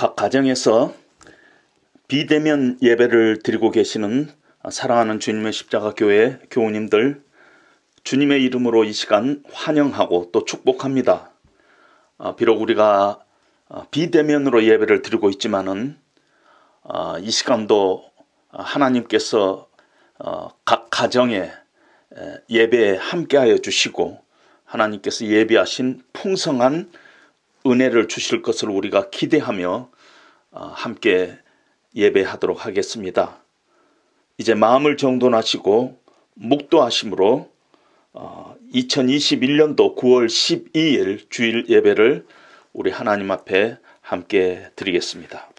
각 가정에서 비대면 예배를 드리고 계시는 사랑하는 주님의 십자가 교회 교우님들, 주님의 이름으로 이 시간 환영하고 또 축복합니다. 비록 우리가 비대면으로 예배를 드리고 있지만은 이 시간도 하나님께서 각 가정에 예배에 함께하여 주시고 하나님께서 예비하신 풍성한 은혜를 주실 것을 우리가 기대하며 함께 예배하도록 하겠습니다. 이제 마음을 정돈하시고 묵도하심으로 2021년도 9월 12일 주일 예배를 우리 하나님 앞에 함께 드리겠습니다.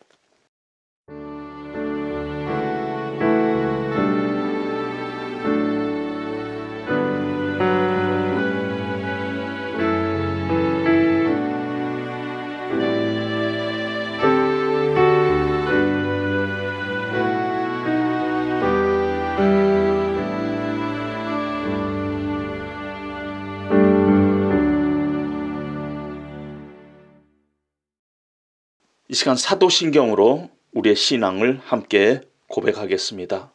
이 시간 사도신경으로 우리의 신앙을 함께 고백하겠습니다.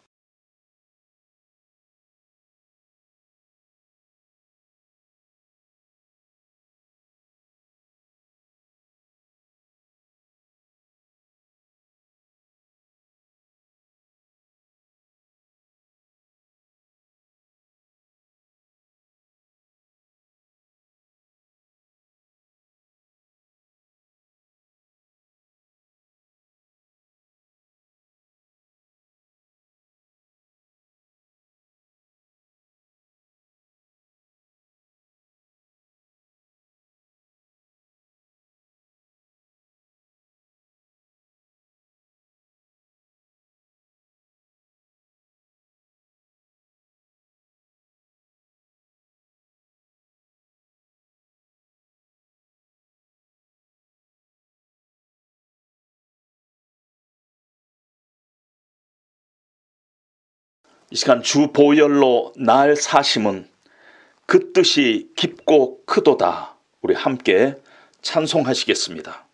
이 시간 주 보혈로 날 사심은 그 뜻이 깊고 크도다. 우리 함께 찬송하시겠습니다.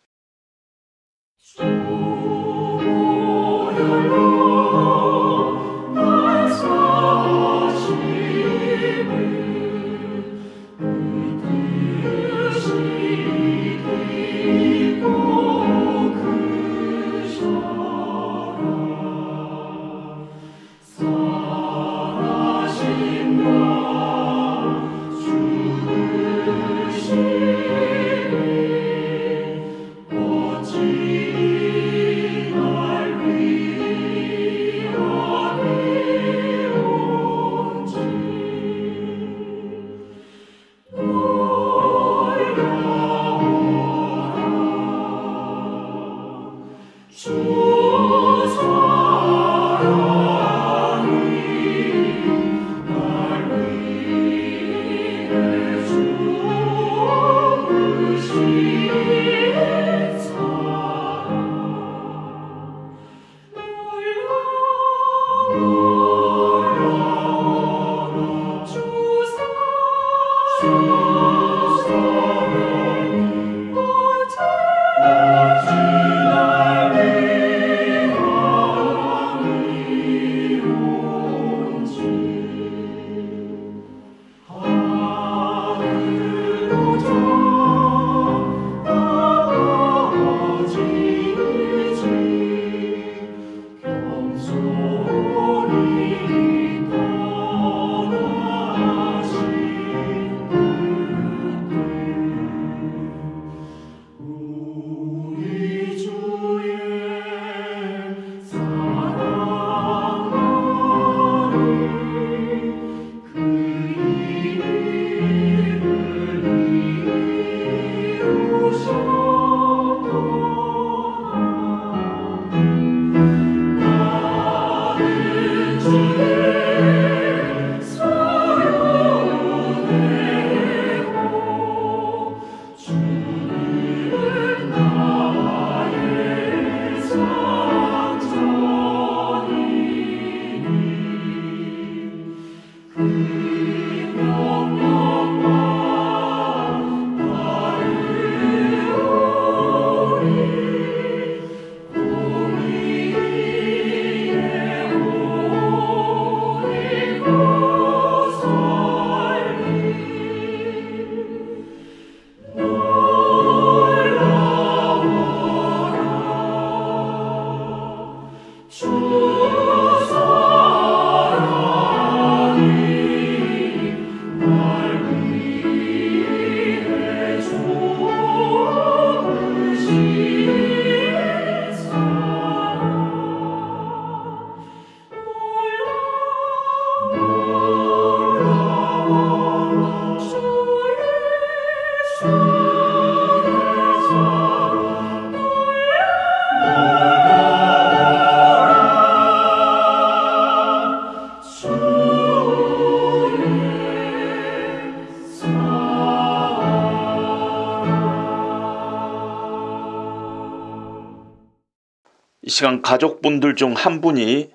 이 시간 가족분들 중 한 분이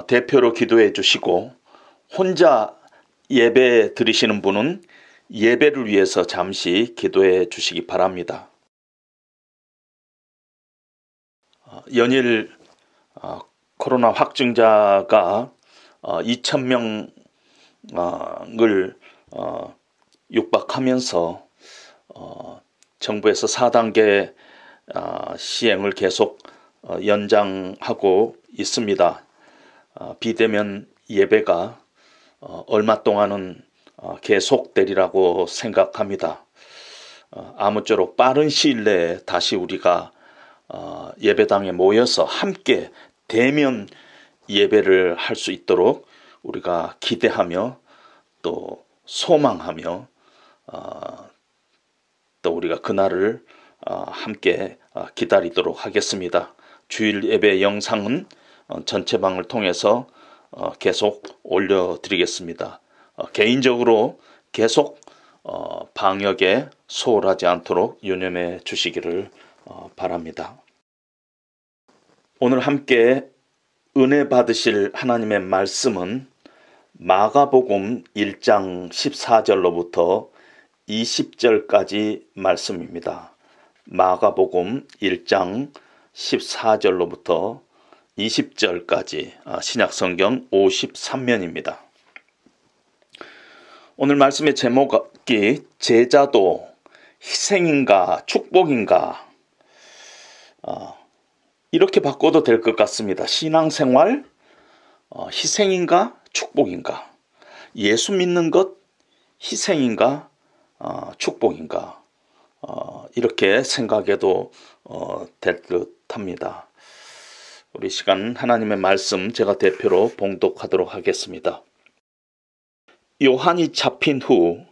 대표로 기도해 주시고, 혼자 예배 드리시는 분은 예배를 위해서 잠시 기도해 주시기 바랍니다. 연일 코로나 확진자가 2,000명을 육박하면서 정부에서 4단계 시행을 계속 연장하고 있습니다. 비대면 예배가 얼마 동안은 계속되리라고 생각합니다. 아무쪼록 빠른 시일 내에 다시 우리가 예배당에 모여서 함께 대면 예배를 할 수 있도록 우리가 기대하며 또 소망하며 또 우리가 그날을 함께 기다리도록 하겠습니다. 주일 예배 영상은 전체방을 통해서 계속 올려드리겠습니다. 개인적으로 계속 방역에 소홀하지 않도록 유념해 주시기를 바랍니다. 오늘 함께 은혜 받으실 하나님의 말씀은 마가복음 1장 14절로부터 20절까지 말씀입니다. 마가복음 1장 14절로부터 20절까지 신약성경 53면입니다. 오늘 말씀의 제목이 제자도 희생인가 축복인가, 이렇게 바꿔도 될 것 같습니다. 신앙생활 희생인가 축복인가, 예수 믿는 것 희생인가 축복인가, 이렇게 생각해도 될 듯합니다. 우리 시간 하나님의 말씀 제가 대표로 봉독하도록 하겠습니다. 요한이 잡힌 후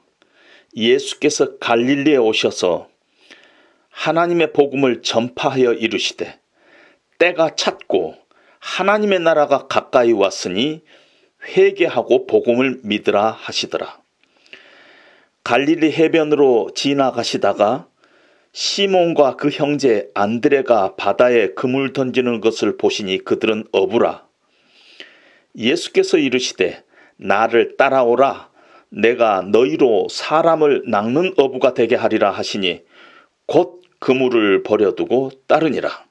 예수께서 갈릴리에 오셔서 하나님의 복음을 전파하여 이르시되, 때가 찼고 하나님의 나라가 가까이 왔으니 회개하고 복음을 믿으라 하시더라. 갈릴리 해변으로 지나가시다가 시몬과 그 형제 안드레가 바다에 그물 던지는 것을 보시니 그들은 어부라. 예수께서 이르시되, 나를 따라오라. 내가 너희로 사람을 낚는 어부가 되게 하리라 하시니 곧 그물을 버려두고 따르니라.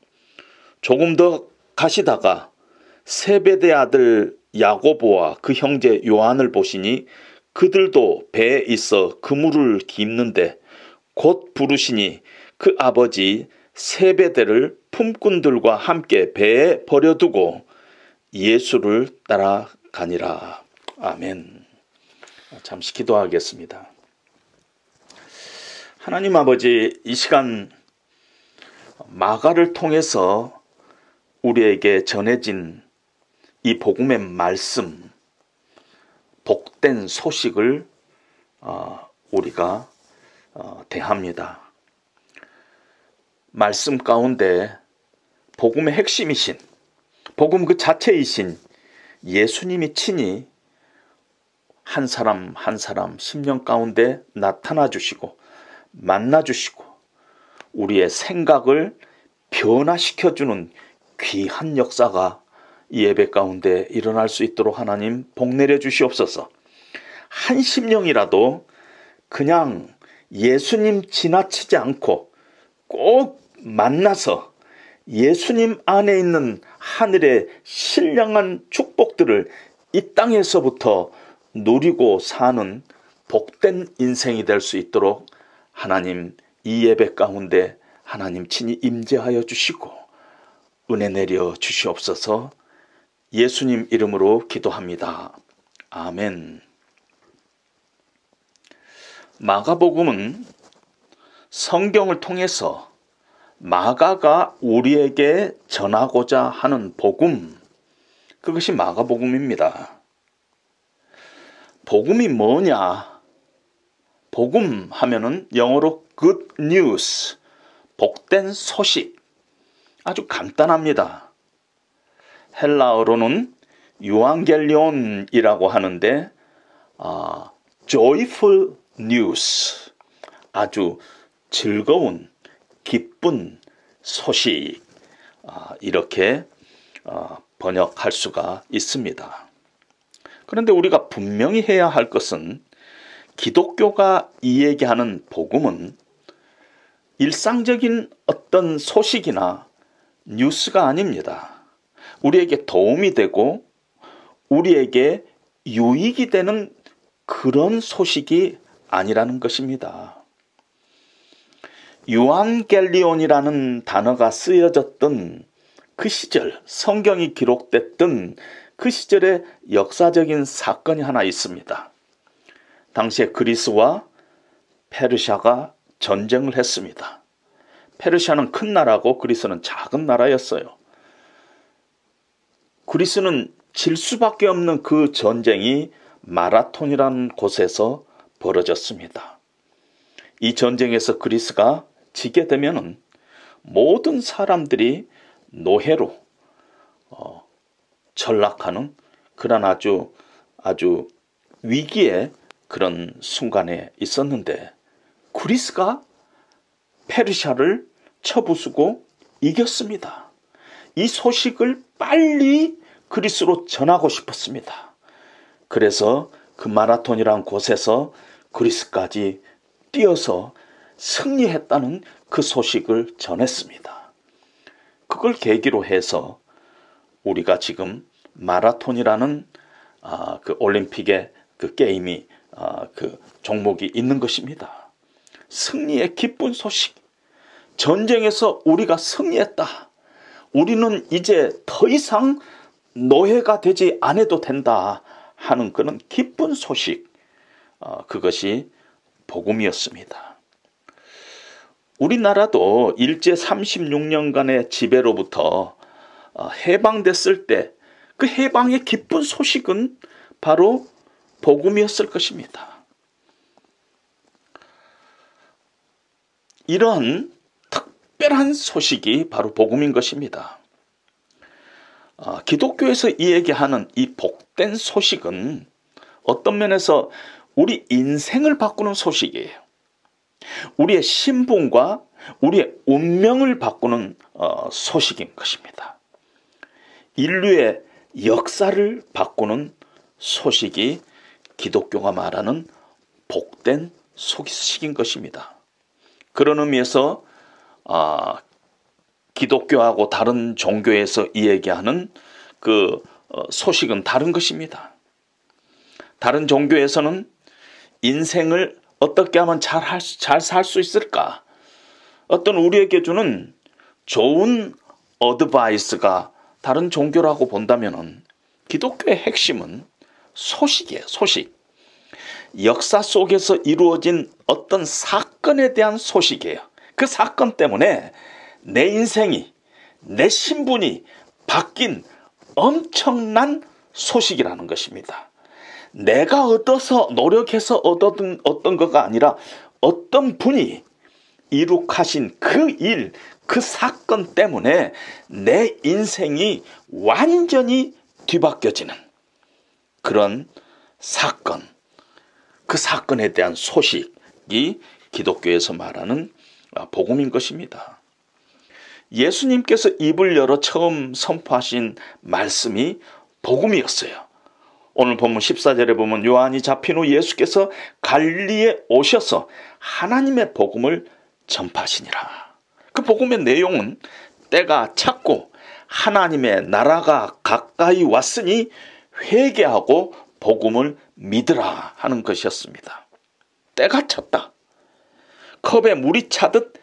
조금 더 가시다가 세베대 아들 야고보와 그 형제 요한을 보시니 그들도 배에 있어 그물을 깁는데 곧 부르시니 그 아버지 세베대를 품꾼들과 함께 배에 버려두고 예수를 따라가니라. 아멘. 잠시 기도하겠습니다. 하나님 아버지, 이 시간 마가를 통해서 우리에게 전해진 이 복음의 말씀, 복된 소식을 우리가 대합니다. 말씀 가운데 복음의 핵심이신, 복음 그 자체이신 예수님이 친히 한 사람 한 사람 심령 가운데 나타나 주시고 만나 주시고 우리의 생각을 변화시켜주는 귀한 역사가 이 예배 가운데 일어날 수 있도록 하나님 복 내려 주시옵소서. 한 심령이라도 그냥 예수님 지나치지 않고 꼭 만나서 예수님 안에 있는 하늘의 신령한 축복들을 이 땅에서부터 누리고 사는 복된 인생이 될 수 있도록 하나님 이 예배 가운데 하나님 친히 임재하여 주시고 은혜 내려 주시옵소서. 예수님 이름으로 기도합니다. 아멘. 마가복음은 성경을 통해서 마가가 우리에게 전하고자 하는 복음, 그것이 마가복음입니다. 복음이 뭐냐? 복음 하면은 영어로 good news, 복된 소식. 아주 간단합니다. 헬라어로는 유앙겔리온이라고 하는데 joyful news, 아주 즐거운 기쁜 소식, 이렇게 번역할 수가 있습니다. 그런데 우리가 분명히 해야 할 것은 기독교가 이야기하는 복음은 일상적인 어떤 소식이나 뉴스가 아닙니다. 우리에게 도움이 되고 우리에게 유익이 되는 그런 소식이 아니라는 것입니다. 유앙겔리온이라는 단어가 쓰여졌던 그 시절, 성경이 기록됐던 그 시절의 역사적인 사건이 하나 있습니다. 당시에 그리스와 페르시아가 전쟁을 했습니다. 페르시아는 큰 나라고 그리스는 작은 나라였어요. 그리스는 질 수밖에 없는 그 전쟁이 마라톤이라는 곳에서 벌어졌습니다. 이 전쟁에서 그리스가 지게 되면은 모든 사람들이 노예로 전락하는 그런 아주 위기의 그런 순간에 있었는데 그리스가 페르시아를 쳐부수고 이겼습니다. 이 소식을 빨리 그리스로 전하고 싶었습니다. 그래서 그 마라톤이라는 곳에서 그리스까지 뛰어서 승리했다는 그 소식을 전했습니다. 그걸 계기로 해서 우리가 지금 마라톤이라는 그 올림픽의 그 게임이 그 종목이 있는 것입니다. 승리의 기쁜 소식. 전쟁에서 우리가 승리했다. 우리는 이제 더 이상 노예가 되지 않아도 된다 하는 그런 기쁜 소식. 그것이 복음이었습니다. 우리나라도 일제 36년간의 지배로부터 해방됐을 때 그 해방의 기쁜 소식은 바로 복음이었을 것입니다. 이런 특별한 소식이 바로 복음인 것입니다. 기독교에서 이야기하는 이 복된 소식은 어떤 면에서 우리 인생을 바꾸는 소식이에요. 우리의 신분과 우리의 운명을 바꾸는 소식인 것입니다. 인류의 역사를 바꾸는 소식이 기독교가 말하는 복된 소식인 것입니다. 그런 의미에서 기독교하고 다른 종교에서 이야기하는 그 소식은 다른 것입니다. 다른 종교에서는 인생을 어떻게 하면 잘 살 수 있을까? 어떤 우리에게 주는 좋은 어드바이스가 다른 종교라고 본다면은 기독교의 핵심은 소식이에요. 소식. 역사 속에서 이루어진 어떤 사건에 대한 소식이에요. 그 사건 때문에 내 인생이, 내 신분이 바뀐 엄청난 소식이라는 것입니다. 내가 얻어서 노력해서 얻던 거가 아니라 어떤 분이 이룩하신 그 일, 그 사건 때문에 내 인생이 완전히 뒤바뀌어지는 그런 사건, 그 사건에 대한 소식이 기독교에서 말하는 복음인 것입니다. 예수님께서 입을 열어 처음 선포하신 말씀이 복음이었어요. 오늘 본문 14절에 보면 요한이 잡힌 후 예수께서 갈릴리에 오셔서 하나님의 복음을 전파하시니라. 그 복음의 내용은 때가 찼고 하나님의 나라가 가까이 왔으니 회개하고 복음을 믿으라 하는 것이었습니다. 때가 찼다. 컵에 물이 차듯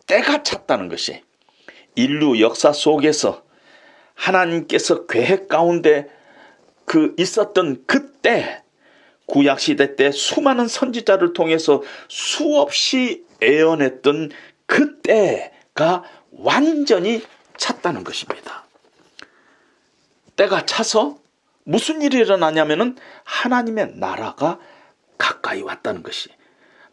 때가 찼다는 것이 인류 역사 속에서 하나님께서 계획 가운데 있었던 그때 구약시대 때 수많은 선지자를 통해서 수없이 예언했던 그때가 완전히 찼다는 것입니다. 때가 차서 무슨 일이 일어나냐면은 하나님의 나라가 가까이 왔다는 것이,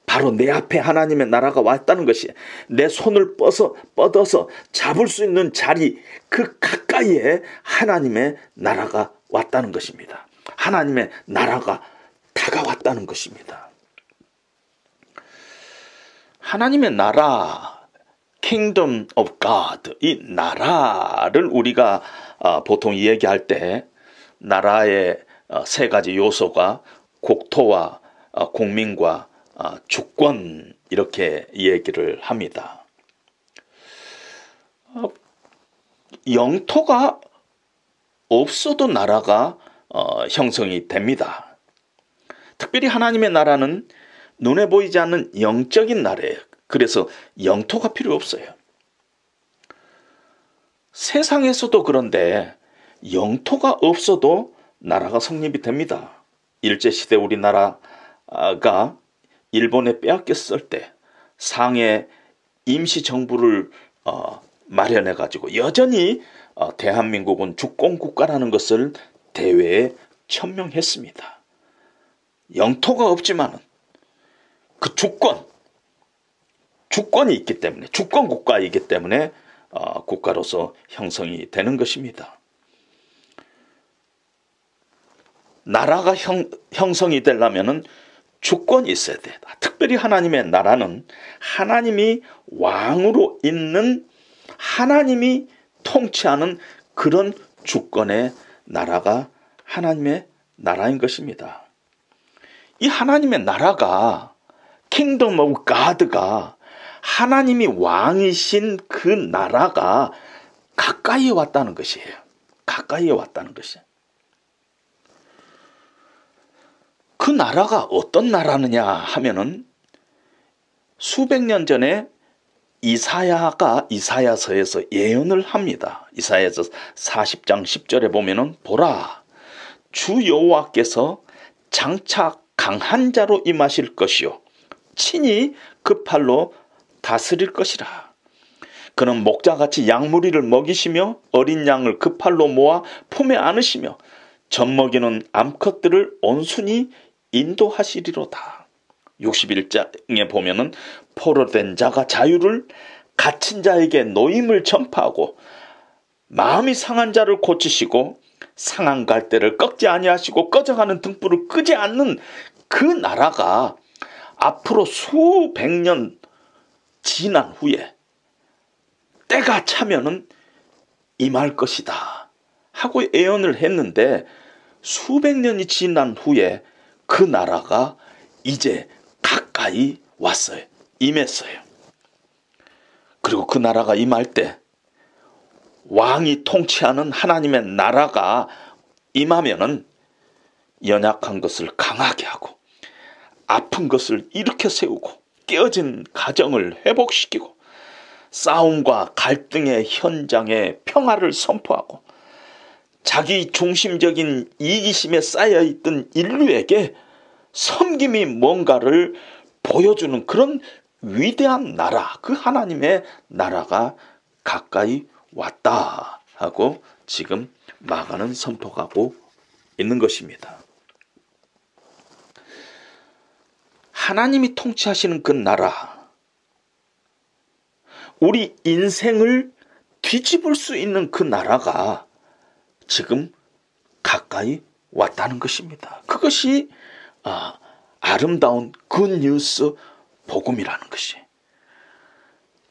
바로 내 앞에 하나님의 나라가 왔다는 것이, 내 손을 뻗어서 잡을 수 있는 자리 그 가까이에 하나님의 나라가 왔다는 것입니다. 하나님의 나라가 다가왔다는 것입니다. 하나님의 나라, Kingdom of God, 이 나라를 우리가 보통 이야기할 때 나라의 세 가지 요소가 국토와 국민과 주권 이렇게 얘기를 합니다. 영토가 없어도 나라가 형성이 됩니다. 특별히 하나님의 나라는 눈에 보이지 않는 영적인 나라예요. 그래서 영토가 필요 없어요. 세상에서도 그런데 영토가 없어도 나라가 성립이 됩니다. 일제시대 우리나라가 일본에 빼앗겼을 때 상해 임시정부를 마련해가지고 여전히 대한민국은 주권국가라는 것을 대외에 천명했습니다. 영토가 없지만은 그 주권이 있기 때문에, 주권국가이기 때문에 국가로서 형성이 되는 것입니다. 나라가 형성이 되려면은 주권이 있어야 돼. 특별히 하나님의 나라는 하나님이 왕으로 있는, 하나님이 통치하는 그런 주권의 나라가 하나님의 나라인 것입니다. 이 하나님의 나라가, Kingdom of God가, 하나님이 왕이신 그 나라가 가까이에 왔다는 것이에요. 가까이에 왔다는 것이에요. 그 나라가 어떤 나라느냐 하면은 수백 년 전에 이사야가 이사야서에서 예언을 합니다. 이사야서 40장 10절에 보면은 보라, 주 여호와께서 장차 강한 자로 임하실 것이요 친히 그 팔로 다스릴 것이라. 그는 목자같이 양무리를 먹이시며 어린 양을 그 팔로 모아 품에 안으시며 젖먹이는 암컷들을 온순히 인도하시리로다. 61장에 보면은 포로된 자가 자유를, 갇힌 자에게 노임을 전파하고 마음이 상한 자를 고치시고 상한 갈대를 꺾지 아니하시고 꺼져가는 등불을 끄지 않는 그 나라가 앞으로 수백 년 지난 후에 때가 차면은 임할 것이다 하고 예언을 했는데, 수백 년이 지난 후에 그 나라가 이제 가까이 왔어요. 임했어요. 그리고 그 나라가 임할 때 왕이 통치하는 하나님의 나라가 임하면은 연약한 것을 강하게 하고 아픈 것을 일으켜 세우고 깨어진 가정을 회복시키고 싸움과 갈등의 현장에 평화를 선포하고 자기 중심적인 이기심에 쌓여있던 인류에게 섬김이 뭔가를 보여주는 그런 위대한 나라, 그 하나님의 나라가 가까이 왔다 하고 지금 마가는 선포하고 있는 것입니다. 하나님이 통치하시는 그 나라, 우리 인생을 뒤집을 수 있는 그 나라가 지금 가까이 왔다는 것입니다. 그것이 아름다운 굿뉴스 복음이라는 것이.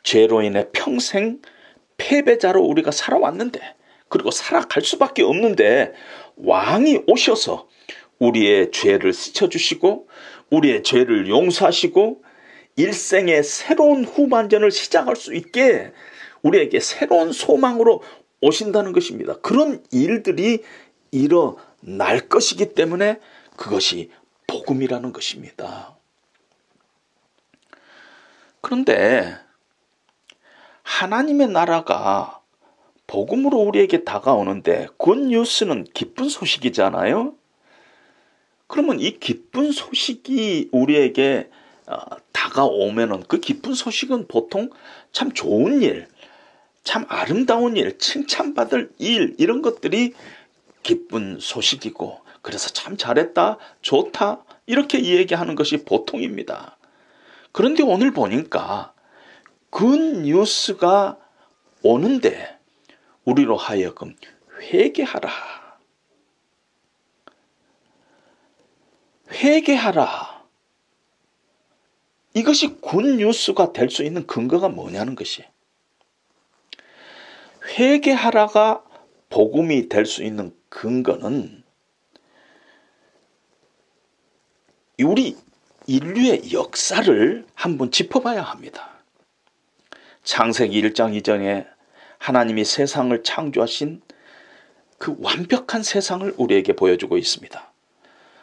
죄로 인해 평생 패배자로 우리가 살아왔는데, 그리고 살아갈 수밖에 없는데 왕이 오셔서 우리의 죄를 씻어주시고 우리의 죄를 용서하시고 일생의 새로운 후반전을 시작할 수 있게 우리에게 새로운 소망으로 오신다는 것입니다. 그런 일들이 일어날 것이기 때문에 그것이 복음이라는 것입니다. 그런데 하나님의 나라가 복음으로 우리에게 다가오는데 굿뉴스는 기쁜 소식이잖아요. 그러면 이 기쁜 소식이 우리에게 다가오면은 그 기쁜 소식은 보통 참 좋은 일, 참 아름다운 일, 칭찬받을 일, 이런 것들이 기쁜 소식이고, 그래서 참 잘했다, 좋다 이렇게 얘기하는 것이 보통입니다. 그런데 오늘 보니까 굿뉴스가 오는데 우리로 하여금 회개하라, 회개하라, 이것이 굿뉴스가 될 수 있는 근거가 뭐냐는 것이. 회개하라가 복음이 될 수 있는 근거는 우리 인류의 역사를 한번 짚어봐야 합니다. 창세기 1장 이전에 하나님이 세상을 창조하신 그 완벽한 세상을 우리에게 보여주고 있습니다.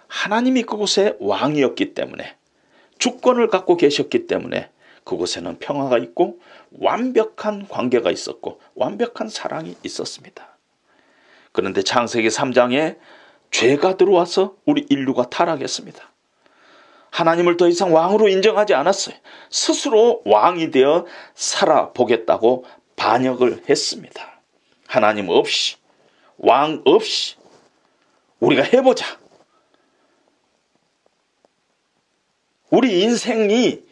하나님이 그곳에 왕이었기 때문에, 주권을 갖고 계셨기 때문에 그곳에는 평화가 있고 완벽한 관계가 있었고 완벽한 사랑이 있었습니다. 그런데 창세기 3장에 죄가 들어와서 우리 인류가 타락했습니다. 하나님을 더 이상 왕으로 인정하지 않았어요. 스스로 왕이 되어 살아보겠다고 반역을 했습니다. 하나님 없이, 왕 없이 우리가 해보자. 우리 인생이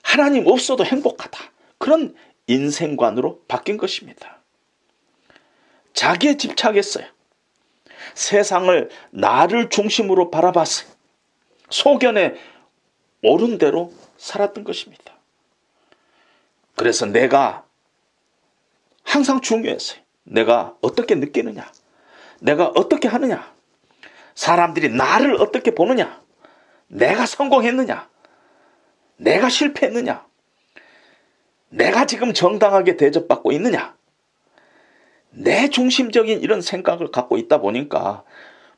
하나님 없어도 행복하다. 그런 인생관으로 바뀐 것입니다. 자기에 집착했어요. 세상을 나를 중심으로 바라봤어요. 소견에 옳은 대로 살았던 것입니다. 그래서 내가 항상 중요했어요. 내가 어떻게 느끼느냐, 내가 어떻게 하느냐, 사람들이 나를 어떻게 보느냐, 내가 성공했느냐, 내가 실패했느냐, 내가 지금 정당하게 대접받고 있느냐, 내 중심적인 이런 생각을 갖고 있다 보니까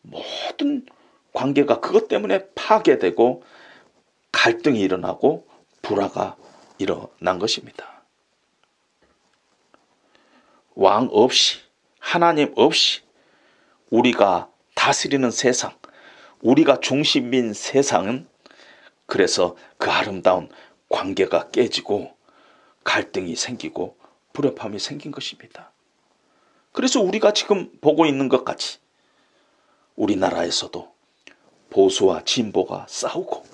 모든 관계가 그것 때문에 파괴되고 갈등이 일어나고 불화가 일어난 것입니다. 왕 없이, 하나님 없이 우리가 다스리는 세상, 우리가 중심인 세상은 그래서 그 아름다운 관계가 깨지고 갈등이 생기고 불협화음이 생긴 것입니다. 그래서 우리가 지금 보고 있는 것 같이 우리나라에서도 보수와 진보가 싸우고,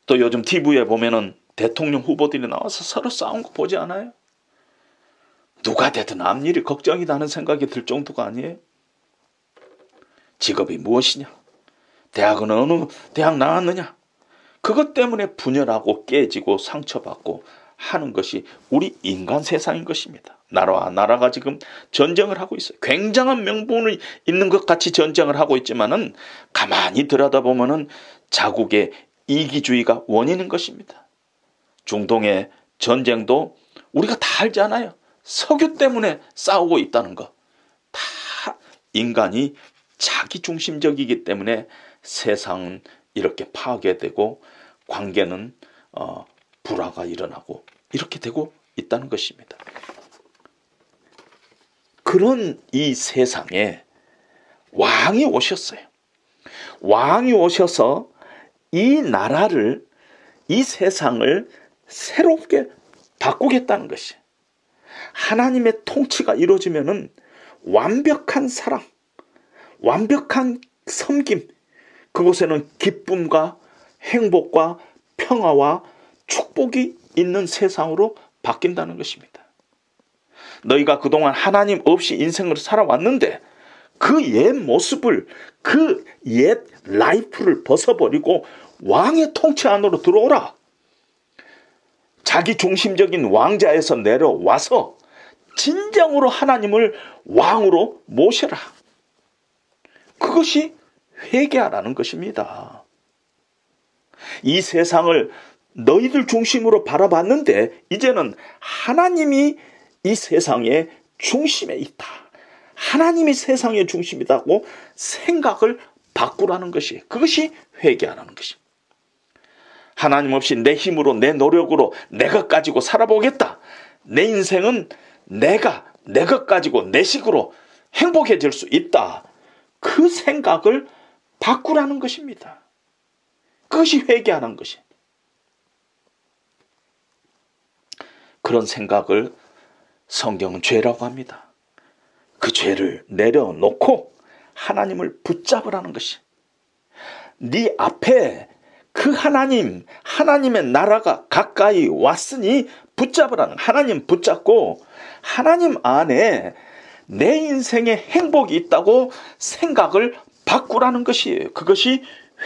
또 요즘 TV에 보면은 대통령 후보들이 나와서 서로 싸운 거 보지 않아요? 누가 되든 앞일이 걱정이 나는 생각이 들 정도가 아니에요? 직업이 무엇이냐? 대학은 어느 대학 나왔느냐? 그것 때문에 분열하고 깨지고 상처받고 하는 것이 우리 인간 세상인 것입니다. 나라와 나라가 지금 전쟁을 하고 있어요. 굉장한 명분이 있는 것 같이 전쟁을 하고 있지만은 가만히 들여다보면은 자국의 이기주의가 원인인 것입니다. 중동의 전쟁도 우리가 다 알잖아요. 석유 때문에 싸우고 있다는 거. 다 인간이 자기 중심적이기 때문에 세상은 이렇게 파괴되고 관계는 불화가 일어나고 이렇게 되고 있다는 것입니다. 그런 이 세상에 왕이 오셨어요. 왕이 오셔서 이 나라를, 이 세상을 새롭게 바꾸겠다는 것이, 하나님의 통치가 이루어지면은 완벽한 사랑, 완벽한 섬김, 그곳에는 기쁨과 행복과 평화와 축복이 있는 세상으로 바뀐다는 것입니다. 너희가 그동안 하나님 없이 인생을 살아왔는데 그 옛 모습을, 그 옛 라이프를 벗어버리고 왕의 통치 안으로 들어오라. 자기 중심적인 왕자에서 내려와서 진정으로 하나님을 왕으로 모셔라. 그것이 회개하라는 것입니다. 이 세상을 너희들 중심으로 바라봤는데 이제는 하나님이 이 세상의 중심에 있다. 하나님이 세상의 중심이라고 생각을 바꾸라는 것이, 그것이 회개하라는 것이. 하나님 없이 내 힘으로, 내 노력으로 내 것 가지고 살아보겠다. 내 인생은 내 것 가지고 내 식으로 행복해질 수 있다. 그 생각을 바꾸라는 것입니다. 그것이 회개하는 것이. 그런 생각을 성경은 죄라고 합니다. 그 죄를 내려놓고 하나님을 붙잡으라는 것이. 네 앞에 그 하나님의 나라가 가까이 왔으니 붙잡으라는, 하나님 붙잡고 하나님 안에 내 인생에 행복이 있다고 생각을 바꾸라는 것이에요. 그것이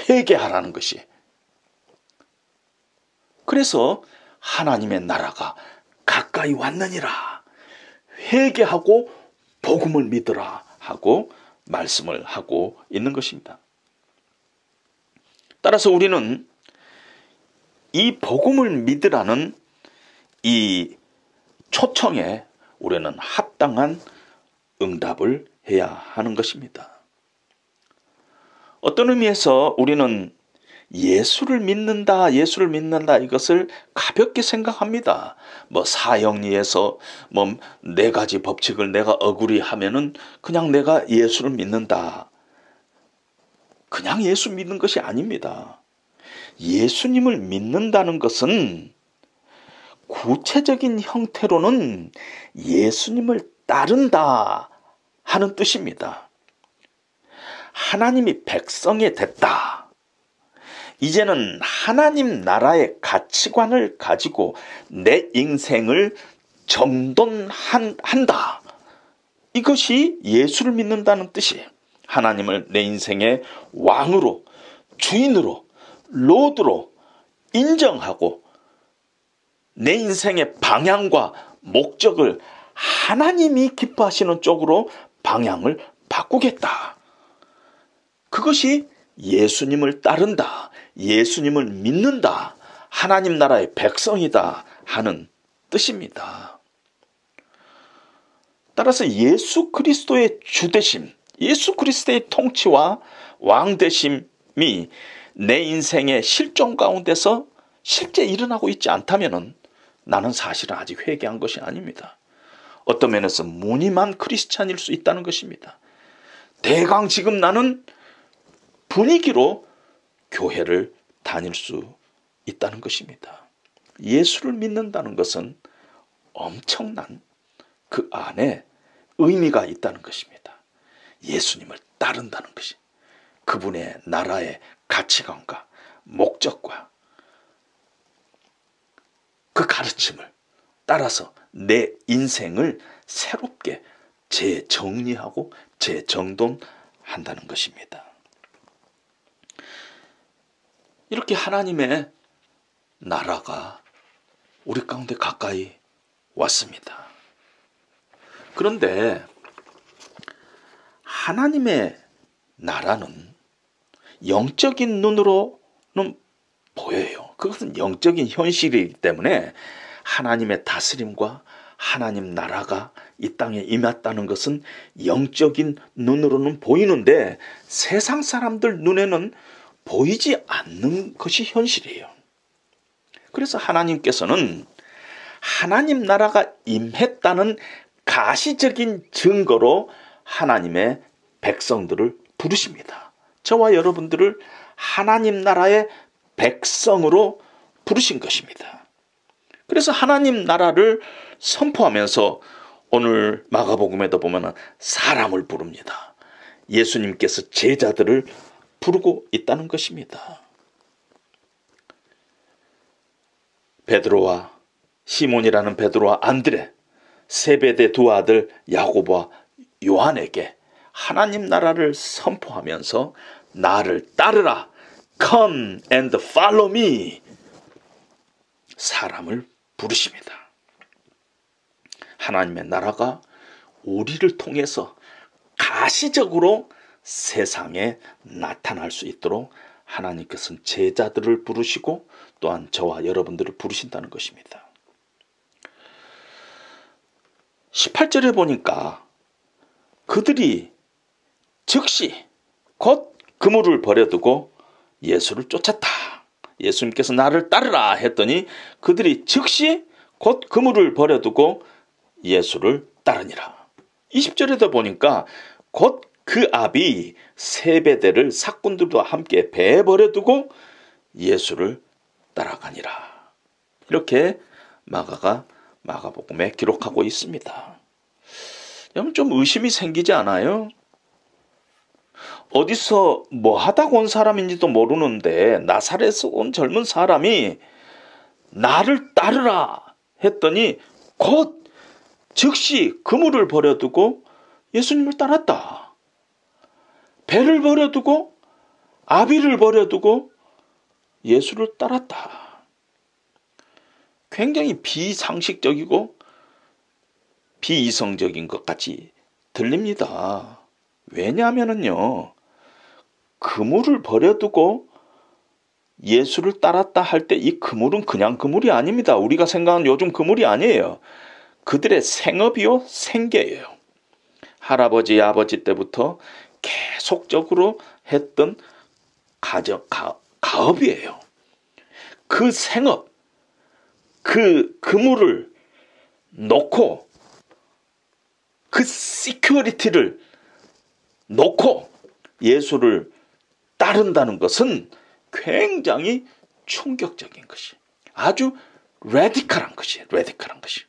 회개하라는 것이. 그래서 하나님의 나라가 가까이 왔느니라. 회개하고 복음을 믿으라 하고 말씀을 하고 있는 것입니다. 따라서 우리는 이 복음을 믿으라는 이 초청에 우리는 합당한 응답을 해야 하는 것입니다. 어떤 의미에서 우리는 예수를 믿는다 이것을 가볍게 생각합니다. 사형리에서 네 가지 법칙을 내가 억울히 하면은 그냥 내가 예수를 믿는다. 그냥 예수 믿는 것이 아닙니다. 예수님을 믿는다는 것은 구체적인 형태로는 예수님을 따른다 하는 뜻입니다. 하나님이 백성이 됐다. 이제는 하나님 나라의 가치관을 가지고 내 인생을 정돈한다. 이것이 예수를 믿는다는 뜻이에요. 하나님을 내 인생의 왕으로, 주인으로, 로드로 인정하고 내 인생의 방향과 목적을 하나님이 기뻐하시는 쪽으로 방향을 바꾸겠다. 그것이 예수님을 따른다, 예수님을 믿는다, 하나님 나라의 백성이다 하는 뜻입니다. 따라서 예수 그리스도의 주되심, 예수 그리스도의 통치와 왕되심이 내 인생의 실존 가운데서 실제 일어나고 있지 않다면 나는 사실은 아직 회개한 것이 아닙니다. 어떤 면에서 무늬만 크리스찬일 수 있다는 것입니다. 대강 지금 나는 분위기로 교회를 다닐 수 있다는 것입니다. 예수를 믿는다는 것은 엄청난 그 안에 의미가 있다는 것입니다. 예수님을 따른다는 것이 그분의 나라의 가치관과 목적과 그 가르침을 따라서 내 인생을 새롭게 재정리하고 재정돈한다는 것입니다. 이렇게 하나님의 나라가 우리 가운데 가까이 왔습니다. 그런데 하나님의 나라는 영적인 눈으로는 보여요. 그것은 영적인 현실이기 때문에 하나님의 다스림과 하나님 나라가 이 땅에 임했다는 것은 영적인 눈으로는 보이는데 세상 사람들 눈에는 보이지 않는 것이 현실이에요. 그래서 하나님께서는 하나님 나라가 임했다는 가시적인 증거로 하나님의 백성들을 부르십니다. 저와 여러분들을 하나님 나라의 백성으로 부르신 것입니다. 그래서 하나님 나라를 선포하면서 오늘 마가복음에도 보면 사람을 부릅니다. 예수님께서 제자들을 부르고 있다는 것입니다. 베드로와 시몬이라는 베드로와 안드레, 세베대 두 아들 야고보와 요한에게 하나님 나라를 선포하면서 나를 따르라, come and follow me, 사람을 부르십니다. 하나님의 나라가 우리를 통해서 가시적으로 세상에 나타날 수 있도록 하나님께서는 제자들을 부르시고 또한 저와 여러분들을 부르신다는 것입니다. 18절에 보니까 그들이 즉시 곧 그물을 버려두고 예수를 쫓았다. 예수님께서 나를 따르라 했더니 그들이 즉시 곧 그물을 버려두고 예수를 따르니라. 20절에도 보니까 곧 그 아비 세베대를 사꾼들과 함께 배에 버려두고 예수를 따라가니라. 이렇게 마가복음에 기록하고 있습니다. 여러분 좀 의심이 생기지 않아요? 어디서 뭐 하다가 온 사람인지도 모르는데 나사렛에서 온 젊은 사람이 나를 따르라 했더니 곧 즉시 그물을 버려두고 예수님을 따랐다. 배를 버려두고 아비를 버려두고 예수를 따랐다. 굉장히 비상식적이고 비이성적인 것 같이 들립니다. 왜냐하면요, 그물을 버려두고 예수를 따랐다 할 때 이 그물은 그냥 그물이 아닙니다. 우리가 생각하는 요즘 그물이 아니에요. 그들의 생업이요, 생계예요. 할아버지, 아버지 때부터 계속적으로 했던 가업이에요. 그 생업, 그 그물을 놓고, 그 시큐리티를 놓고 예수를 따른다는 것은 굉장히 충격적인 것이, 아주 레디컬한 것이에요. 레디컬한 것이.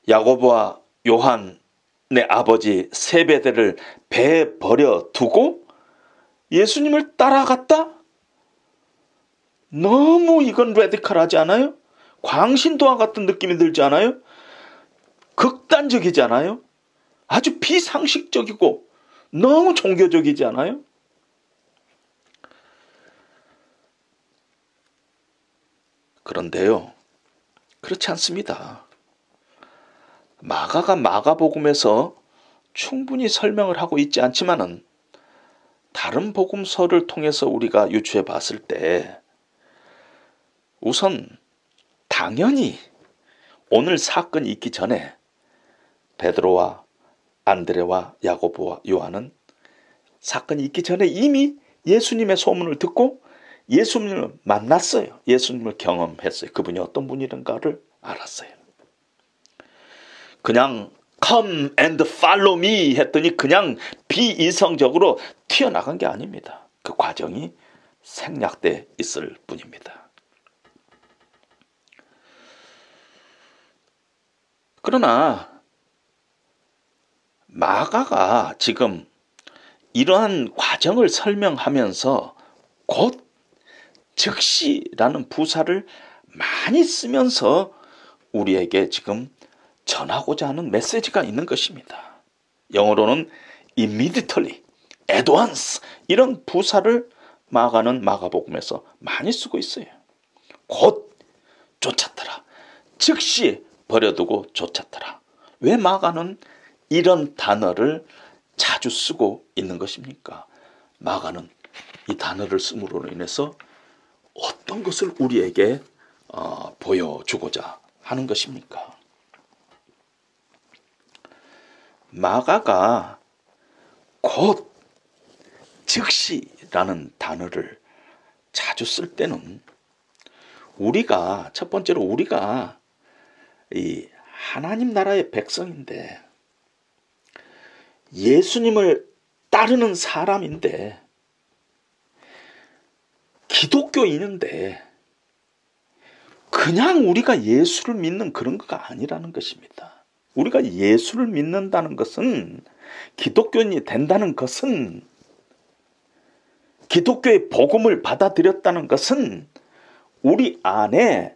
야고보와 요한의 아버지 세베대를 배에 버려 두고 예수님을 따라갔다? 너무 이건 레디컬하지 않아요? 광신도와 같은 느낌이 들지 않아요? 극단적이지 않아요? 아주 비상식적이고 너무 종교적이지 않아요? 그런데요, 그렇지 않습니다. 마가가 마가복음에서 충분히 설명을 하고 있지 않지만은 다른 복음서를 통해서 우리가 유추해 봤을 때 우선 당연히 오늘 사건이 있기 전에 베드로와 안드레와 야고보와 요한은 사건이 있기 전에 이미 예수님의 소문을 듣고 예수님을 만났어요. 예수님을 경험했어요. 그분이 어떤 분이던가를 알았어요. 그냥 come and follow me 했더니 그냥 비이성적으로 튀어나간 게 아닙니다. 그 과정이 생략돼 있을 뿐입니다. 그러나 마가가 지금 이러한 과정을 설명하면서 곧 즉시라는 부사를 많이 쓰면서 우리에게 지금 전하고자 하는 메시지가 있는 것입니다. 영어로는 immediately, at once 이런 부사를 마가는 마가복음에서 많이 쓰고 있어요. 곧 쫓았더라. 즉시 버려두고 쫓았더라. 왜 마가는 이런 단어를 자주 쓰고 있는 것입니까? 마가는 이 단어를 씀으로 인해서 어떤 것을 우리에게 보여주고자 하는 것입니까? 마가가 곧 즉시라는 단어를 자주 쓸 때는 우리가 첫 번째로 우리가 이 하나님 나라의 백성인데 예수님을 따르는 사람인데 기독교인인데 그냥 우리가 예수를 믿는 그런 거가 아니라는 것입니다. 우리가 예수를 믿는다는 것은, 기독교인이 된다는 것은, 기독교의 복음을 받아들였다는 것은 우리 안에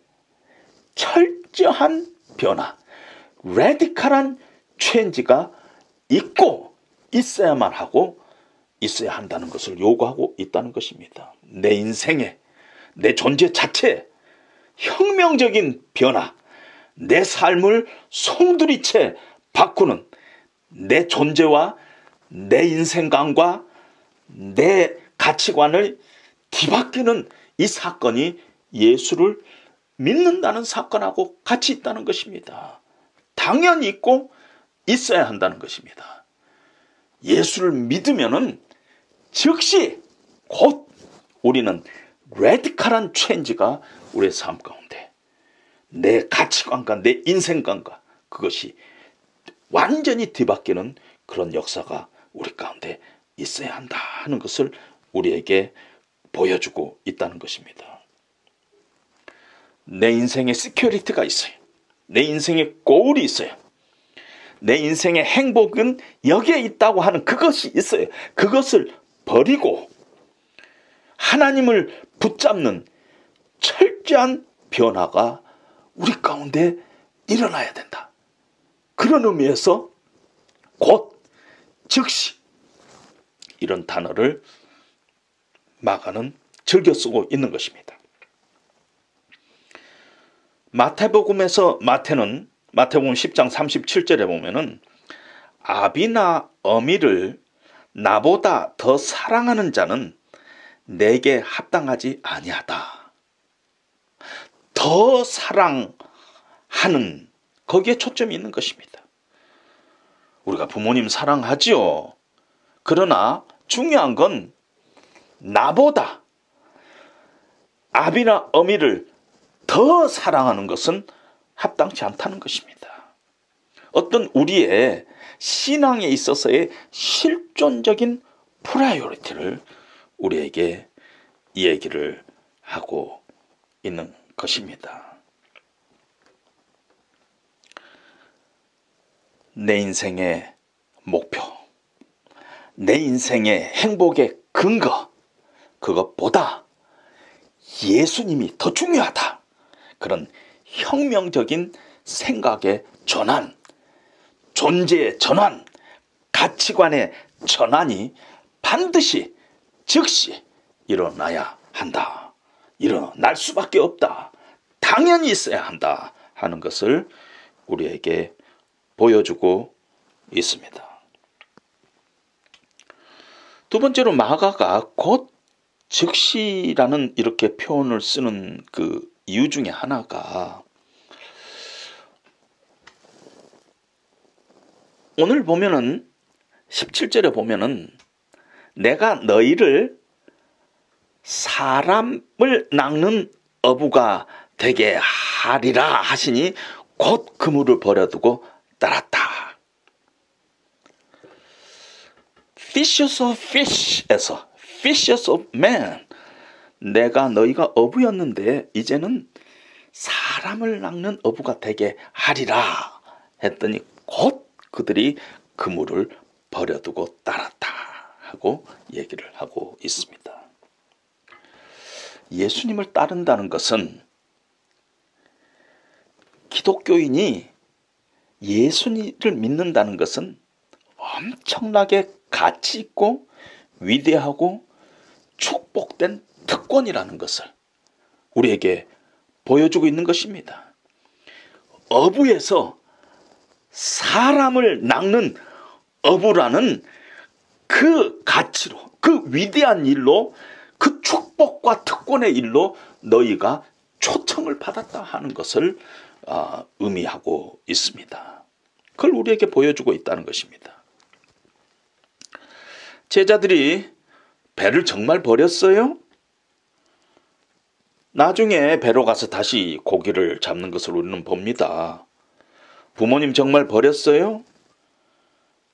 철저한 변화, 레디컬한 체인지가 있고 있어야만 하고 있어야 한다는 것을 요구하고 있다는 것입니다. 내 인생에, 내 존재 자체에 혁명적인 변화, 내 삶을 송두리째 바꾸는 내 존재와 내 인생관과 내 가치관을 뒤바뀌는 이 사건이 예수를 믿는다는 사건하고 같이 있다는 것입니다. 당연히 있고 있어야 한다는 것입니다. 예수를 믿으면은 즉시 곧 우리는 레디컬한 체인지가 우리의 삶 가운데 내 가치관과 내 인생관과 그것이 완전히 뒤바뀌는 그런 역사가 우리 가운데 있어야 한다 하는 것을 우리에게 보여주고 있다는 것입니다. 내 인생에 시큐리티가 있어요. 내 인생에 고울이 있어요. 내 인생의 행복은 여기에 있다고 하는 그것이 있어요. 그것을 버리고 하나님을 붙잡는 철저한 변화가 우리 가운데 일어나야 된다. 그런 의미에서 곧 즉시 이런 단어를 마가는 즐겨 쓰고 있는 것입니다. 마태복음에서 마태복음 10장 37절에 보면은 아비나 어미를 나보다 더 사랑하는 자는 내게 합당하지 아니하다. 더 사랑하는, 거기에 초점이 있는 것입니다. 우리가 부모님 사랑하지요. 그러나 중요한 건 나보다 아비나 어미를 더 사랑하는 것은 합당치 않다는 것입니다. 어떤 우리의 신앙에 있어서의 실존적인 프라이오리티를 우리에게 얘기를 하고 있는 것입니다. 내 인생의 목표, 내 인생의 행복의 근거, 그것보다 예수님이 더 중요하다. 그런 혁명적인 생각의 전환, 존재의 전환, 가치관의 전환이 반드시 즉시 일어나야 한다. 일어날 수밖에 없다. 당연히 있어야 한다 하는 것을 우리에게 보여주고 있습니다. 두 번째로 마가가 곧 즉시라는 이렇게 표현을 쓰는 그 이유 중에 하나가 오늘 보면은 17절에 보면은 내가 너희를 사람을 낚는 어부가 되게 하리라 하시니 곧 그물을 버려두고 따랐다. Fishers of fish에서 Fishers of men, 내가 너희가 어부였는데 이제는 사람을 낚는 어부가 되게 하리라 했더니 곧 그들이 그물을 버려두고 따랐다 하고 얘기를 하고 있습니다. 예수님을 따른다는 것은 기독교인이 예수님을 믿는다는 것은 엄청나게 가치 있고 위대하고 축복된 특권이라는 것을 우리에게 보여주고 있는 것입니다. 어부에서 사람을 낚는 어부라는 그 가치로, 그 위대한 일로, 그 축복과 특권의 일로 너희가 초청을 받았다 하는 것을 의미하고 있습니다. 그걸 우리에게 보여주고 있다는 것입니다. 제자들이 배를 정말 버렸어요? 나중에 배로 가서 다시 고기를 잡는 것을 우리는 봅니다. 부모님 정말 버렸어요?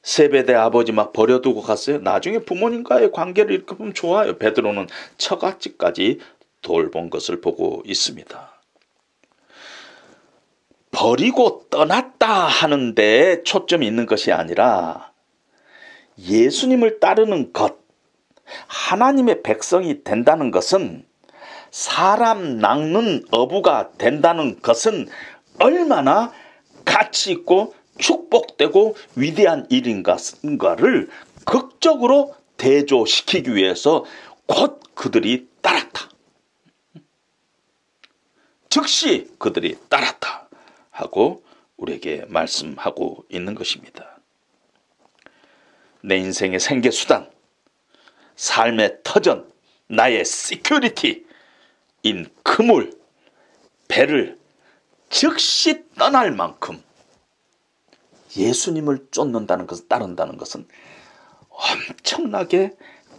세베대 아버지 막 버려두고 갔어요? 나중에 부모님과의 관계를 이렇게 보면 좋아요. 베드로는 처갓집까지 돌본 것을 보고 있습니다. 버리고 떠났다 하는데 초점이 있는 것이 아니라 예수님을 따르는 것, 하나님의 백성이 된다는 것은, 사람 낚는 어부가 된다는 것은 얼마나 가치 있고 축복되고 위대한 일인가를 극적으로 대조시키기 위해서 곧 그들이 따랐다. 즉시 그들이 따랐다 하고 우리에게 말씀하고 있는 것입니다. 내 인생의 생계수단, 삶의 터전, 나의 시큐리티인 그물, 배를 즉시 떠날 만큼 예수님을 쫓는다는 것을, 따른다는 것은 엄청나게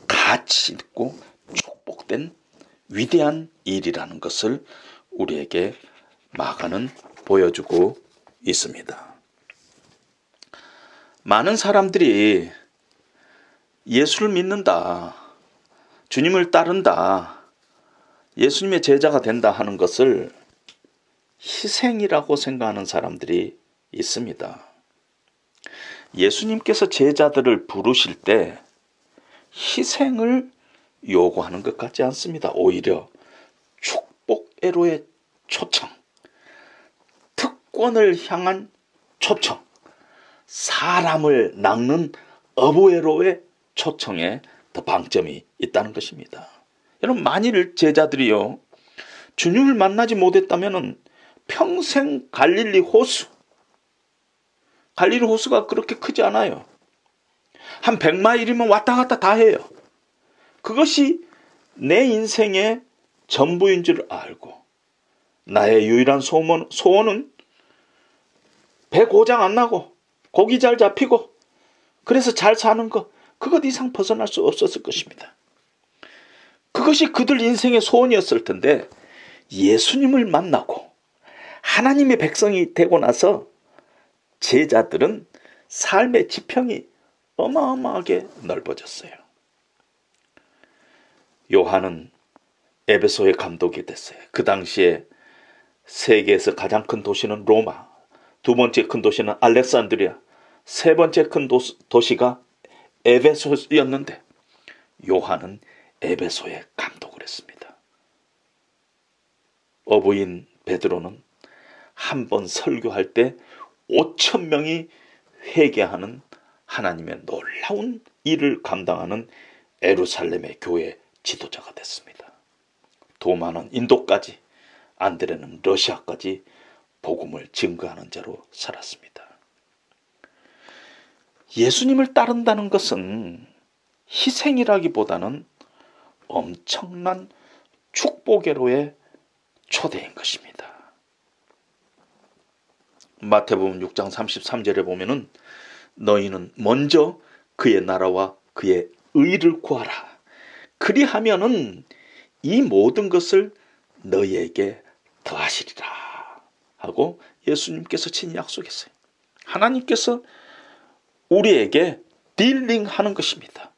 가치 있고 축복된 위대한 일이라는 것을 우리에게 마가는 보여주고 있습니다. 많은 사람들이 예수를 믿는다, 주님을 따른다, 예수님의 제자가 된다 하는 것을 희생이라고 생각하는 사람들이 있습니다. 예수님께서 제자들을 부르실 때 희생을 요구하는 것 같지 않습니다. 오히려 축복애로의 초청, 특권을 향한 초청, 사람을 낚는 어부애로의 초청에 더 방점이 있다는 것입니다. 여러분, 만일 제자들이요 주님을 만나지 못했다면 평생 갈릴리 호수. 갈릴리 호수가 그렇게 크지 않아요. 한 100마일이면 왔다 갔다 다 해요. 그것이 내 인생의 전부인 줄 알고 나의 유일한 소원은 배 고장 안 나고 고기 잘 잡히고 그래서 잘 사는 것, 그것 이상 벗어날 수 없었을 것입니다. 그것이 그들 인생의 소원이었을 텐데 예수님을 만나고 하나님의 백성이 되고 나서 제자들은 삶의 지평이 어마어마하게 넓어졌어요. 요한은 에베소의 감독이 됐어요. 그 당시에 세계에서 가장 큰 도시는 로마, 두 번째 큰 도시는 알렉산드리아, 세 번째 큰 도시가 에베소였는데 요한은 에베소의 감독을 했습니다. 어부인 베드로는 한 번 설교할 때 5,000명이 회개하는 하나님의 놀라운 일을 감당하는 예루살렘의 교회 지도자가 됐습니다. 도마는 인도까지, 안드레는 러시아까지 복음을 증거하는 자로 살았습니다. 예수님을 따른다는 것은 희생이라기보다는 엄청난 축복으로의 초대인 것입니다. 마태복음 6장 33절에 보면은 너희는 먼저 그의 나라와 그의 의를 구하라. 그리하면은 이 모든 것을 너희에게 더하시리라 하고 예수님께서 친히 약속했어요. 하나님께서 우리에게 딜링하는 것입니다.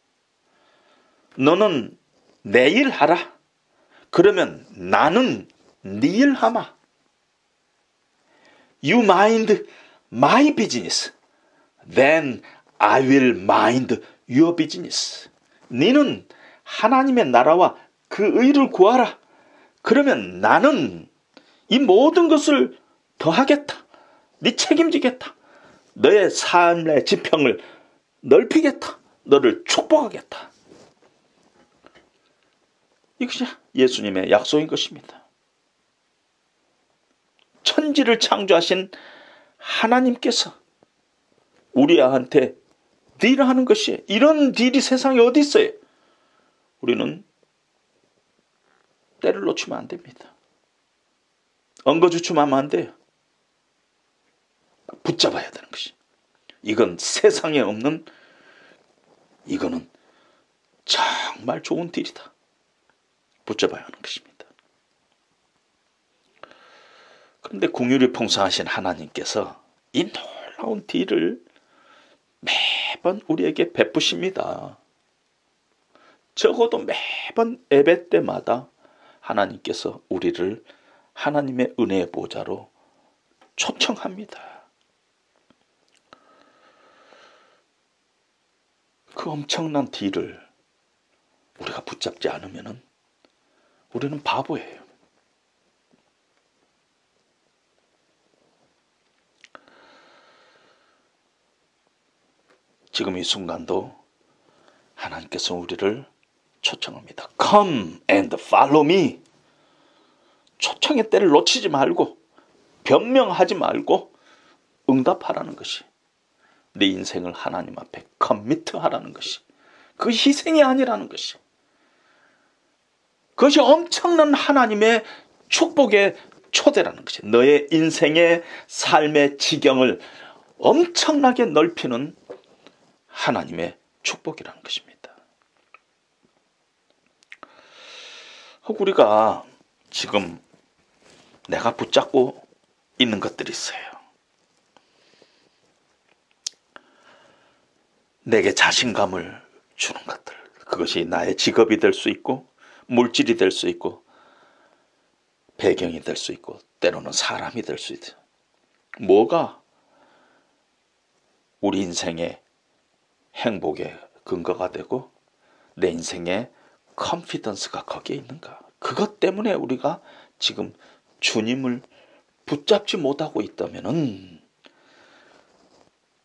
너는 내 일 하라. 그러면 나는 네 일 하마. You mind my business, then I will mind your business. 너는 하나님의 나라와 그 의를 구하라. 그러면 나는 이 모든 것을 더하겠다. 네 책임지겠다. 너의 삶의 지평을 넓히겠다. 너를 축복하겠다. 이것이 예수님의 약속인 것입니다. 천지를 창조하신 하나님께서 우리한테 딜하는 것이에요. 이런 딜이 세상에 어디 있어요? 우리는 때를 놓치면 안 됩니다. 엉거주춤하면 안 돼요. 붙잡아야 되는 것이. 이건 세상에 없는, 이거는 정말 좋은 딜이다. 붙잡아야 하는 것입니다. 그런데 긍휼이 풍성하신 하나님께서 이 놀라운 딜을 매번 우리에게 베푸십니다. 적어도 매번 예배 때마다 하나님께서 우리를 하나님의 은혜의 보좌로 초청합니다. 그 엄청난 딜을 우리가 붙잡지 않으면 우리는 바보예요. 지금 이 순간도 하나님께서 우리를 초청합니다. Come and follow me. 초청의 때를 놓치지 말고 변명하지 말고 응답하라는 것이, 내 인생을 하나님 앞에 커미트하라는 것이, 그 희생이 아니라는 것이, 그것이 엄청난 하나님의 축복의 초대라는 것이, 너의 인생의 삶의 지경을 엄청나게 넓히는 하나님의 축복이라는 것입니다. 우리가 지금 내가 붙잡고 있는 것들이 있어요. 내게 자신감을 주는 것들. 그것이 나의 직업이 될 수 있고, 물질이 될 수 있고, 배경이 될 수 있고, 때로는 사람이 될 수 있어요. 뭐가 우리 인생의 행복의 근거가 되고 내 인생의 컨피던스가 거기에 있는가? 그것 때문에 우리가 지금 주님을 붙잡지 못하고 있다면은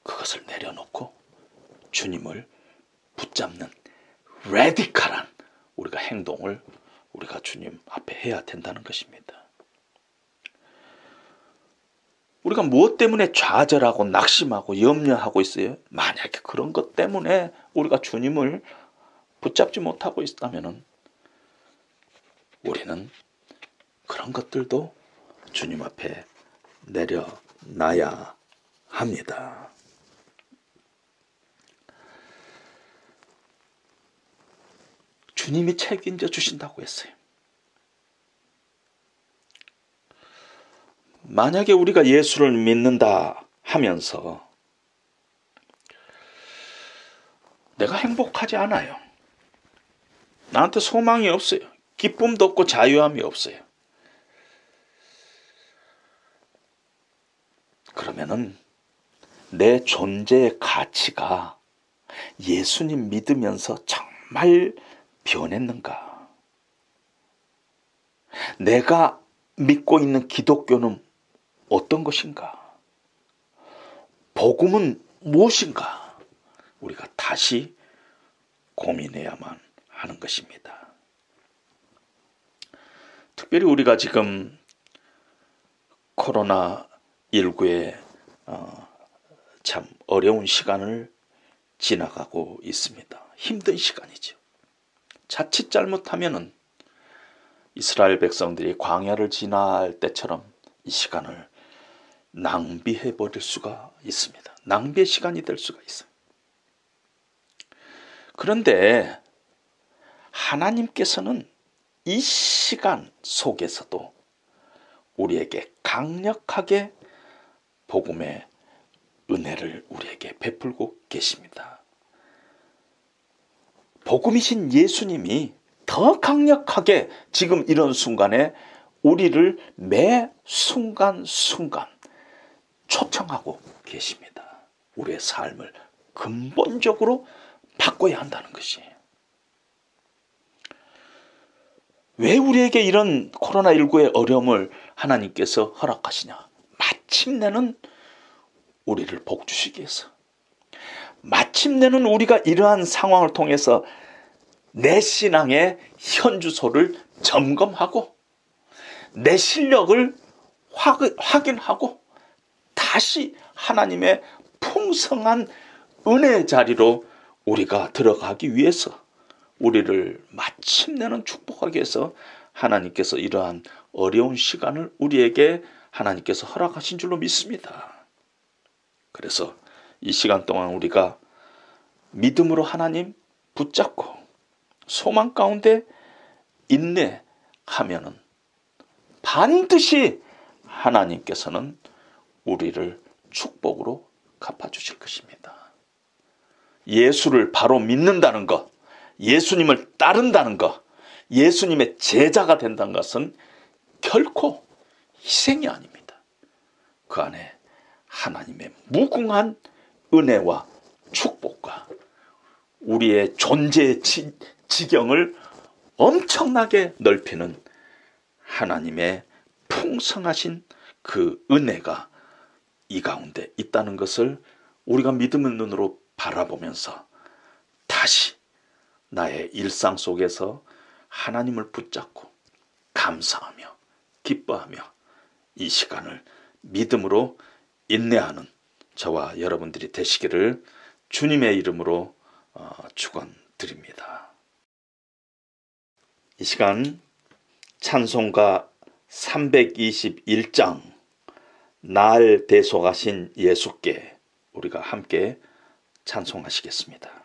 그것을 내려놓고 주님을 붙잡는 레디컬한 우리가 행동을 우리가 주님 앞에 해야 된다는 것입니다. 우리가 무엇 때문에 좌절하고 낙심하고 염려하고 있어요? 만약에 그런 것 때문에 우리가 주님을 붙잡지 못하고 있다면 우리는 그런 것들도 주님 앞에 내려놔야 합니다. 주님이 책임져 주신다고 했어요. 만약에 우리가 예수를 믿는다 하면서 내가 행복하지 않아요. 나한테 소망이 없어요. 기쁨도 없고 자유함이 없어요. 그러면은 내 존재의 가치가 예수님 믿으면서 정말 변했는가? 내가 믿고 있는 기독교는 어떤 것인가? 복음은 무엇인가? 우리가 다시 고민해야만 하는 것입니다. 특별히 우리가 지금 코로나19에 참 어려운 시간을 지나가고 있습니다. 힘든 시간이죠. 자칫 잘못하면은 이스라엘 백성들이 광야를 지날 때처럼 이 시간을 낭비해 버릴 수가 있습니다. 낭비의 시간이 될 수가 있어요. 그런데 하나님께서는 이 시간 속에서도 우리에게 강력하게 복음의 은혜를 우리에게 베풀고 계십니다. 복음이신 예수님이 더 강력하게 지금 이런 순간에 우리를 매 순간순간 초청하고 계십니다. 우리의 삶을 근본적으로 바꿔야 한다는 것이에요. 왜 우리에게 이런 코로나19의 어려움을 하나님께서 허락하시냐? 마침내는 우리를 복주시기 위해서, 마침내는 우리가 이러한 상황을 통해서 내 신앙의 현주소를 점검하고 내 실력을 확인하고 다시 하나님의 풍성한 은혜의 자리로 우리가 들어가기 위해서, 우리를 마침내는 축복하기 위해서 하나님께서 이러한 어려운 시간을 우리에게 하나님께서 허락하신 줄로 믿습니다. 그래서 이 시간 동안 우리가 믿음으로 하나님 붙잡고 소망 가운데 인내하면은 반드시 하나님께서는 우리를 축복으로 갚아주실 것입니다. 예수를 바로 믿는다는 것, 예수님을 따른다는 것, 예수님의 제자가 된다는 것은 결코 희생이 아닙니다. 그 안에 하나님의 무궁한 은혜와 축복과 우리의 존재의 지경을 엄청나게 넓히는 하나님의 풍성하신 그 은혜가 이 가운데 있다는 것을 우리가 믿음의 눈으로 바라보면서 다시 나의 일상 속에서 하나님을 붙잡고 감사하며 기뻐하며 이 시간을 믿음으로 인내하는 저와 여러분들이 되시기를 주님의 이름으로 축원드립니다. 이 시간 찬송가 321장 날 대속하신 예수께 우리가 함께 찬송하시겠습니다.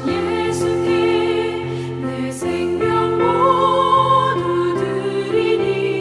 예수께 내 생명 모두 드리니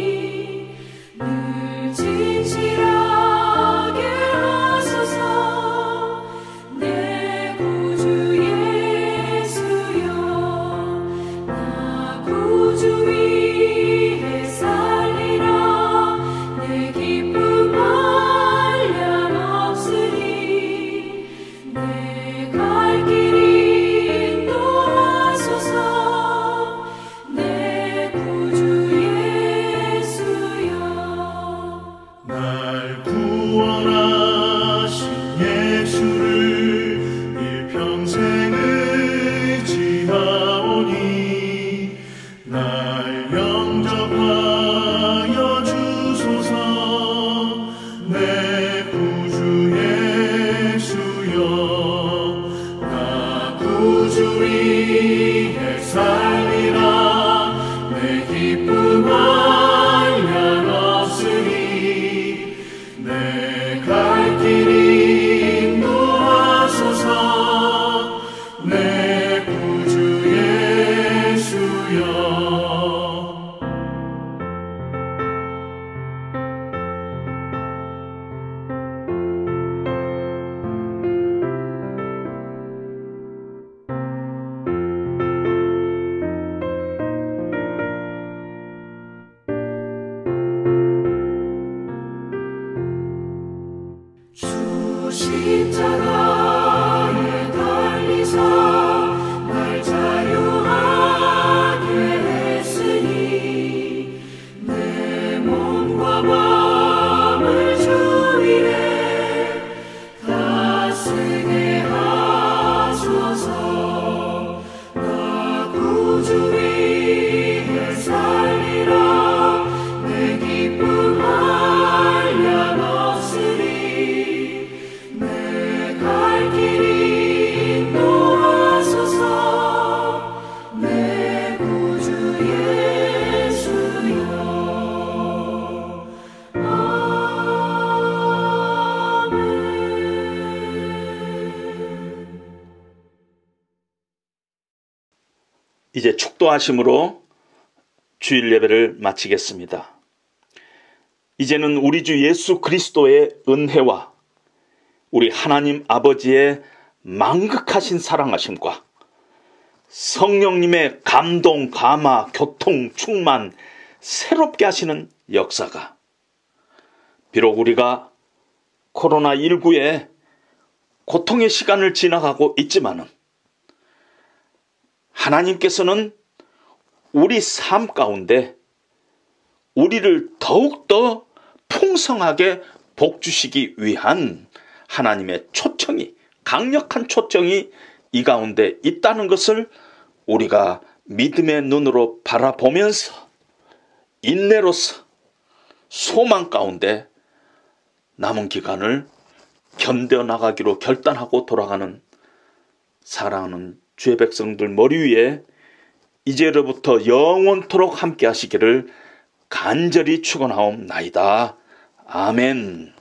이제 축도하심으로 주일 예배를 마치겠습니다. 이제는 우리 주 예수 그리스도의 은혜와 우리 하나님 아버지의 만극하신 사랑하심과 성령님의 감동, 감화, 교통, 충만, 새롭게 하시는 역사가, 비록 우리가 코로나19의 고통의 시간을 지나가고 있지만은 하나님께서는 우리 삶 가운데 우리를 더욱더 풍성하게 복주시기 위한 하나님의 초청이, 강력한 초청이 이 가운데 있다는 것을 우리가 믿음의 눈으로 바라보면서 인내로서 소망 가운데 남은 기간을 견뎌나가기로 결단하고 돌아가는 사랑하는 주의 백성들 머리 위에 이제로부터 영원토록 함께 하시기를 간절히 축원하옵나이다. 아멘.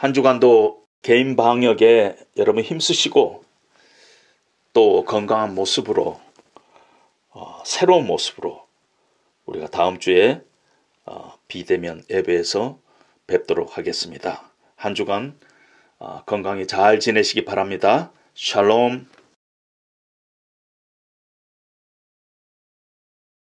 한 주간도 개인 방역에 여러분 힘쓰시고 또 건강한 모습으로 새로운 모습으로 우리가 다음 주에 비대면 예배에서 뵙도록 하겠습니다. 한 주간 건강히 잘 지내시기 바랍니다. 샬롬.